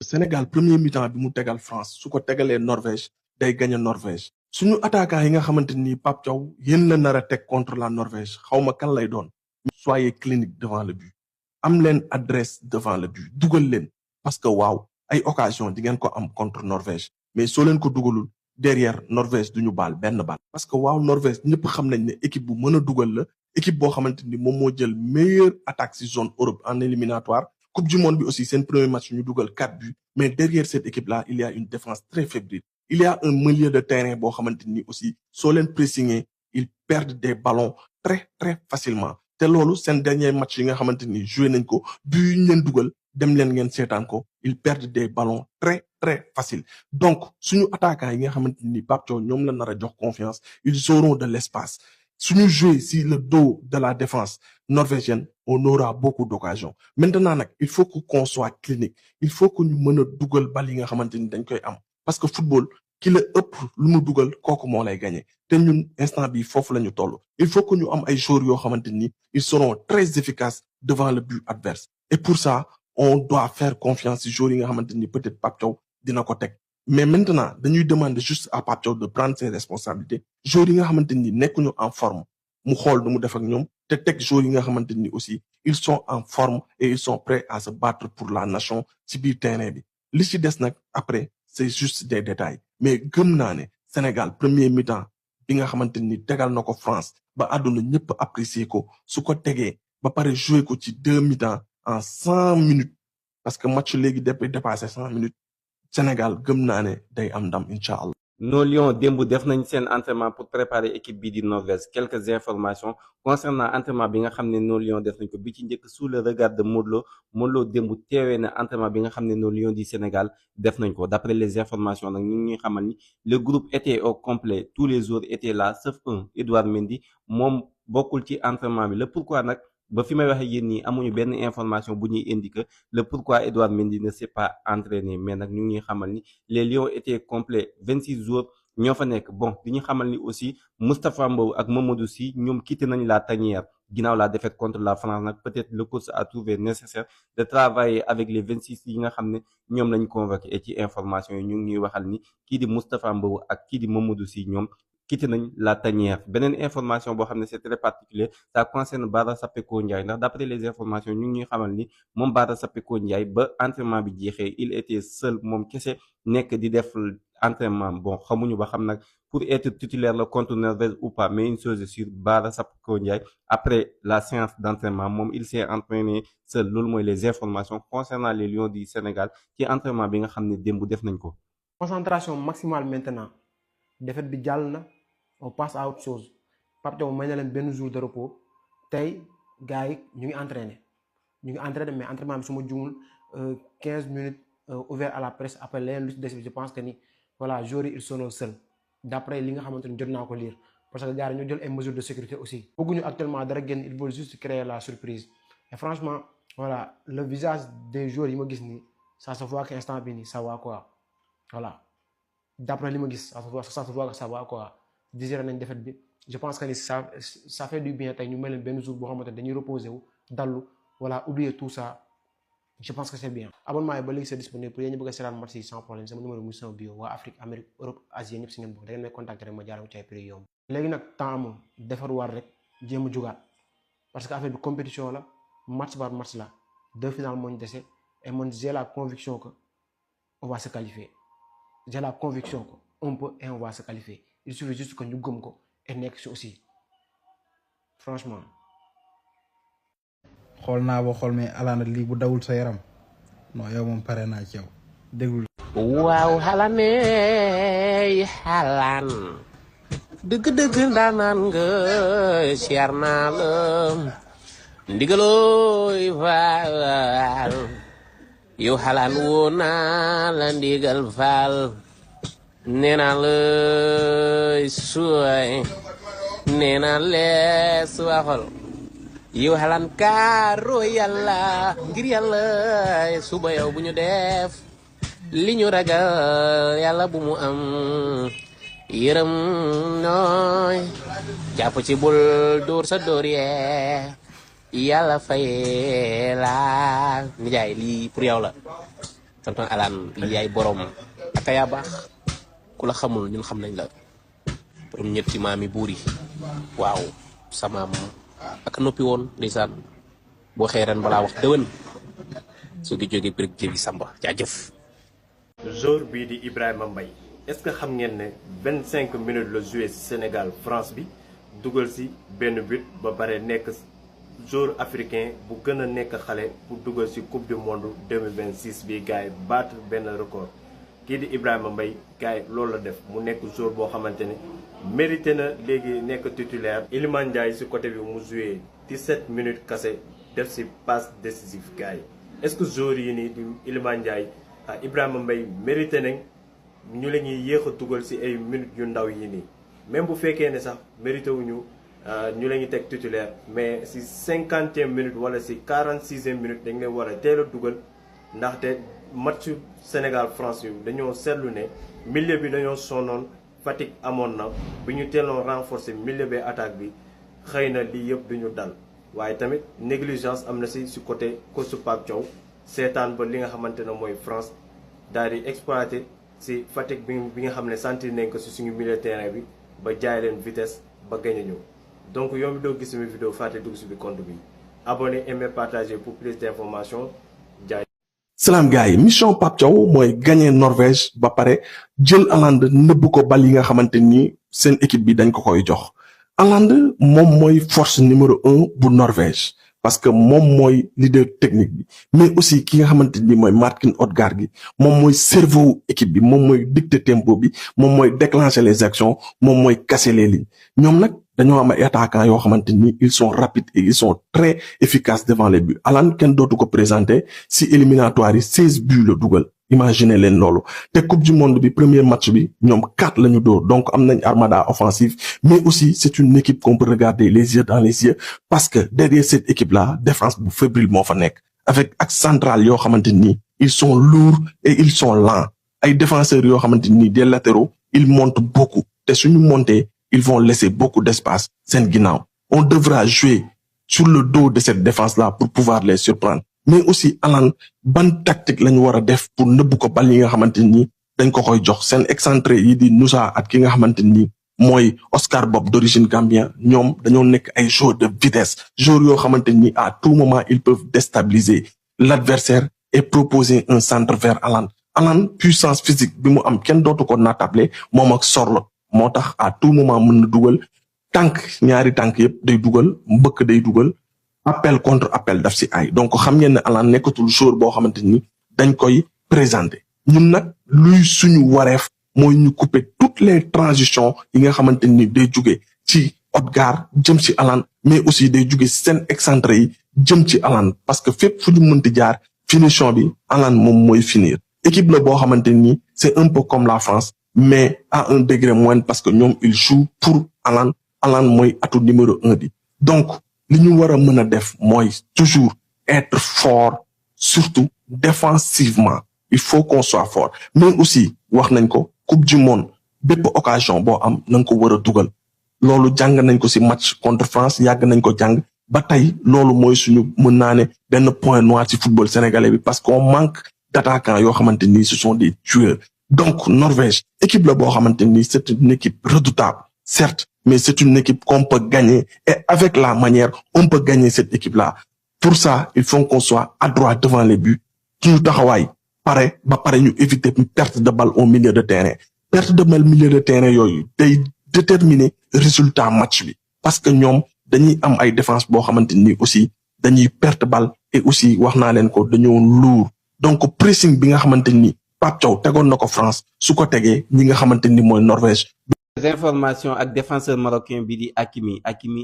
Sénégal premier mi-temps bi mu tegal France su ko tegalee Norvège day gagné Norvège suñu attaquant yi nga xamante ni Pape Thiaw yéen la nar a teg contre la Norvège xawma kan lay doon. Soyez clinique devant le but am leen adresse devant le but dugal leen parce que waaw ay occasion di ngeen ko am contre Norvège mais soo leen ko dugalul derrière Norvège duñu baal benn baal. parce que waaw Norvège ñëpp xam nañ ne équipe bu mën a dugal la équipe boo xamante ni moom moo jël meilleure attaque si zone Europe en éliminatoire. Coupe du Monde bi aussi seen premier match ñu dugal 4 buts mais derrière cette équipe là il y a une défense très fébrile il y a un milieu de terrain boo xamante ni aussi soo leen pressingé ils perdent des ballons très très facilement te loolu seen dernier match yi nga xamante ni joué nañ ko but yi ñu leen dugal dem leen ngeen seetaan ko ils perdent des ballons très très facile donc suñu attaquant yi nga xamante ni Pape Thiaw ñoom la nar a jox confiance ils auront de l'espace suñu jouer si le dos de la défense norvégienne on aura beaucoup d'occasions maintenant nag il faut que qu'on soit clinique il faut que ñu mën a dugal bal yi nga xamante ni dañ koy am parce que football ki la ëpp lu mu dugal kooku moo lay gagné te ñun instant bi foofu la ñu toll il faut que ñu am ay joueurs yoo xamante ni ils seront très efficaces devant le but adverse et pour ça on doit faire confiance si joueurs yi nga xamante ni peut-être Pape Thiaw dina ko teg mais maintenant dañuy demander juste à Pape Thiaw de prendre ses responsabilités joueurs yi nga xamante ni nekkuñu en forme mu xool nu mu def ak ñoom te teg joueurs yi nga xamante ni aussi ils sont en forme et ils sont prêts à se battre pour la nation ci biir terrain bi li ci des nag après c'est juste des détails mais gëm naa ne Sénégal premier mi-temps bi nga xamante ni tegal na ko France ba àdduna ñëpp apprécier ko su ko tegee ba pare jouer ko ci 2 mi-temps en 100 minutes parce que match léegi dépassé 100 minutes Sénégal gëm naa ne day am ndam incha allah. Nos Lions démb def nañ seen entraînement pour préparer équipe bi di Norvège quelques informations concernant entraînement bi nga xam ne nos Lions def nañ ko bi ci njëkk sous le regard de Modou Lo démb teewee na entraînement bi nga xam ne nos Lions du Sénégal def nañ ko d'après les informations nag ñu ngi xamal ni le groupe était au complet tous les joueurs étaient là sauf un Edouard Mendy moom bokkul ci entraînement bi le pourquoi nag ba fi may waxee yéen nii amuñu benn information bu ñuy indiquer le pourquoi Edouard Mendy ne s'est pas entraîné mais nag ñu ngi xamal ni les Lions étaient complets 26 joueurs ñoo fa nekk bon di ñu xamal ni aussi Moustapha Mbow ak Mamadou Sy ñoom quitté nañ la tanière ginnaaw la défaite contre la France nag peut-être le coach a trouvé nécessaire de travailler avec les 26 yi nga xam ne ñoom lañ convoqué et ci information yi ñu ngi ñuy waxal ni kii di Moustapha Mbow ak kii di Mamadou Sy ñoom quitté nañ la tanière beneen information boo xam ne c'est très particulier ça concerne Bara Sapeko Ndiaye ndax d'après les informations ñu ngi ñuy xamal ni moom Bara Sapeko Ndiaye ba entraînement bi jeexee il était seul moom kese nekk di def entraînement bon xamuñu ba xam nag pour être titulaire le contre Norvège ou pas mais une chose est sûre Bara Sapeko Ndiaye après la séance d'entraînement moom il s'est entraîné seul loolu mooy les informations concernant les Lions du Sénégal ci entraînement bi nga xam ne démb def nañ ko. Concentration maximale maintenant défaite bi jàll na on passe à autre chose Pape Thiaw may na leen benn jour de repos tey gars yi ñu ngi entraîné mais entraînement bi su ma jumul 15 minutes ouvert à la presse après leneen lu ci des je pense que ni voilà joueurs yi ils sont seuls d'après li nga xamante ni jot naa ko lire parce que gars yi ñu jël ay mesures de sécurité aussi bëgguñu actuellement dara génn ils veulent juste créer la surprise et franchement voilà le visage des joueurs yi ma gis nii ça se voit que instant bi nii ça va quoi voilà d'après li ma gis ça se voit que ça va quoi digérer nañ défaite bi je pense que ni ça fait du bien tey ñu mel leen benn jour boo xamante ne dañuy reposer wu dallu voilà oublier tout ça je pense que c'est bien. abonnement yi ba léegi c'est disponible pour yéen ñu bëgg a seetaan match yi sans problème sama numéro muy sama bio waa Afrique Amérique Europe Asie ñëpp si ngeen bokk da ngeen may contacter rek ma jaarale ko ci ay prix yomb. léegi nag temps amul defarwaat rek jéem a jugaat parce que affaire bi compétition la match par match la 2 finales moo ñu dese et man j'ai la conviction que on va se qualifier j'ai la conviction que on peut et on va se qualifier il suffit juste que ñu gëm ko et nekk si aussi franchement. xool naa ba xool mais alaana lii bu dawul sa yaram non yow moom pare naa ci yow déglu. waaw xalaaney xalaan dëgg-dëgg ndaanaan nga siyaar naa la ndigalooy faal yow xalaan woo naa la ndigal faal nee naa la suway nee naa lees waxal yow xalaan kaaro yàlla ngir yàlla suba yow bu ñu def li ñu ragal yàlla bu mu am yërëm nooy jàpp ci bul dóor sa dóor yee yàlla fayee la nijaay lii pour yow la tonton Alan yaay borom ak yaa baax ku la xamul ñun xam nañ la borom ñetti maami buur yi waaw sa maam ak noppi woon ndeysaan boo xëy ren balaa wax dëwën su di jógee birig jëbi samba jaajëf. jour bii di Ibrahima Mbaye est-ce que xam ngeen ne 25 minutes la joué ci Sénégal France bi dugal ci benn but ba pare nekk joueur africain bu gën a nekk xale pour dugal ci coupe du monde 2026 bi gars yi battre benn record kii di Ibrahima Mbaye gars yi loolu la def mu nekk joueur boo xamante ne mérité na léegi nekk titulaire. Iliman Ndiaye ci côté bi mu joué 17 minutes kase def ci passe décisive gars yi est-ce que joueur yi nii di Iliman Ndiaye Ibrahima Mbaye mérité nañ ñu la ñuy yéex a dugal ci ay minutes yu ndaw yi nii même bu fekkee ne sax mérité wuñu ñu la ñuy teg titulaire mais ci 50e minute wala ci 46e minute dañ leen war a teel a dugal ndaxte match Sénégal France yu dañoo seetlu ne milieu bi dañoo sonnoon fatigue amoon na bi ñu teeloon renforcer milieu bi attaque bi xëy na lii yëpp duñu dal waaye tamit négligence am na ci côté coach Pape Thiaw seetaan ba li nga xamante ne mooy France daal di exploiter ci fatigue bi nga xam ne sentir nañ ko ci suñu milieu terrain bi ba jaay leen vitesse ba gañ a ñëw donc yow mi doo gis sama vidéo fàtte dugg ci bi compte bi abonné aimer partager pour plus d'informations jaay. salaam gars yi mission Pape Thiaw mooy gagner Norvège ba pare jël Haaland nëbb ko bal yi nga xamante ni seen équipe bi dañ ko koy jox Haaland moom mooy force numéro 1 bu Norvège parce que moom mooy leader technique bi mais aussi ki nga xamante ni mooy Martin Odegaard gi moom mooy cerveau équipe bi moom mooy dicter tempo bi moom mooy déclencher les actions moom mooy casser les lignes ñoom nag dañoo am ay attaquants yoo xamante ni ils sont rapides et ils sont très efficaces devant les buts Haaland kenn dootu ko présenter si éliminatoire yi 16 buts la dugal imaginez leen loolu te coupe du monde bi premier match bi ñoom 4 la ñu dóor donc am nañ armada offensive mais aussi c'est une équipe qu'on peut regarder les yeux dans les yeux parce que derrière cette équipe là défense bu fébrile moo fa nekk avec axe central yoo xamante ni ils sont lourds et ils sont lents ay défenseurs yoo xamante ni des latéraux ils montent beaucoup te suñu monter ils vont laisser beaucoup d'espace seen ginnaaw on devra jouer sur le dos de cette défense là pour pouvoir les surprendre mais aussi Haaland ban tactique lañu war a def pour nëbb ko bal yi nga xamante ni dañ ko koy jox seen excentré yi di Nusa ak ki nga xamante ni mooy Oscar Bob d'origine gambien ñoom dañoo nekk ay joueurs de vitesse joueurs yoo xamante ni à tout moment ils peuvent déstabiliser l'adversaire et proposer un centre vers Haaland Haaland puissance physique bi mu am kenn dootu ko naatable moom ak Sorlo moo tax à tout moment mën na dugal ñaari tànk yëpp day dugal mbëkk day dugal appel contre appel daf ci ay donc xam ngeen ne Haaland nekkatul joueur boo xamante ni dañ koy présenter ñun nag luy suñu wareef mooy ñu couper toutes les transitions yi nga xamante ni day jóge ci Odegaard jëm ci Haaland mais aussi day jóge ci seen excentré yi jëm ci Haaland parce que fépp fu ñu mënti jaar finition bi Haaland moom mooy finir équipe la boo xamante ni c'est un peu comme la France mais à un degré moindre parce que ñoom ils jouent pour Haaland mooy atu numéro 1 bi donc li ñu war a mën a def mooy toujours être fort surtout défensivement il faut qu'on soit fort mais aussi wax nañ ko coupe du monde bépp occasion boo am na nga ko war a dugal loolu jàng nañ ko ci match contre France yàgg nañ ko jàng ba tey loolu mooy suñu mën naa ne benn point noir ci football sénégalais bi parce qu'on manque d'attaquants yoo xamante ni ce sont des tueurs donc Norvège équipe la boo xamante ni c'est une équipe redoutable certes mais c'est une équipe qu'on peut gagner et avec la manière on peut gagner cette équipe-là pour ça il faut qu'on soit adroit devant les buts suñu taxawaay pare ba pare ñu éviter une perte de balle au milieu de terrain perte de balle milieu de terrain yooyu day déterminer résultat match bi parce que ñoom dañuy am ay défense boo xamante ni aussi dañuy perte balle et aussi wax naa leen ko dañoo lourd donc pressing bi nga xamante ni Pape Thiaw tegoon na ko France su ko tegee ñi nga xamante ni mooy Norvège. Des informations ak défenseur marocain bi di Hakimi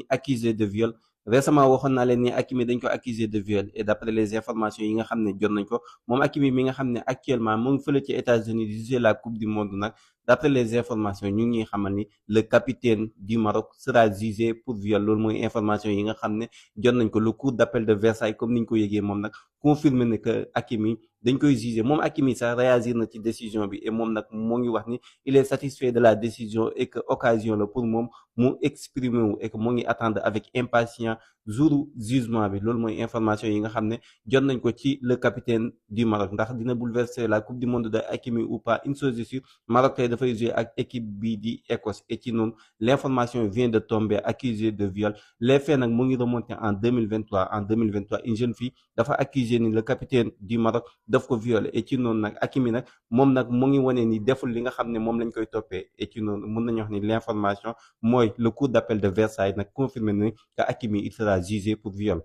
accusé de viol récemment waxoon naa leen ni Hakimi dañ ko accusé de viol et d'après les informations yi nga xam ne jot nañ ko moom Hakimi mi nga xam ne actuellement mu ngi fële ci États-Unis di jouer la coupe du monde nag d'après les informations ñu ngi ñuy xamal ni le capitaine du Maroc sera jugé pour viol loolu mooy information yi nga xam ne jot nañ ko le cour d'appel de Versailles comme niñ ko yëgee moom nag confirmé ne que Hakimi dañ koy juger moom Hakimi sax réagir na ci décision bi et moom nag moo ngi wax ni il est satisfait de la décision et que occasion la pour moom mu exprimer wu et que moo ngi attendre avec impatience jour jugement bi loolu mooy information yi nga xam ne jot nañ ko ci le capitaine du Maroc ndax dina bouleverser la coupe du monde de Hakimi ou pas. Une chose est sûre, Maroc tey dafay jouer ak équipe bii di Écosse et ci noonu l'information vient de tomber accusée de viol. Les faits nag mu ngi remonté en 2023 une jeune fille dafa accusé ni le capitaine du Maroc daf ko violé et ci noonu nag Hakimi nag moom nag mu ngi wane ni deful li nga xam ne moom lañ koy toppee et ci noonu mën nañu wax ni l'information mooy le cour d'appel de Versailles nag confirmé na que Hakimi il sera jugé pour viol.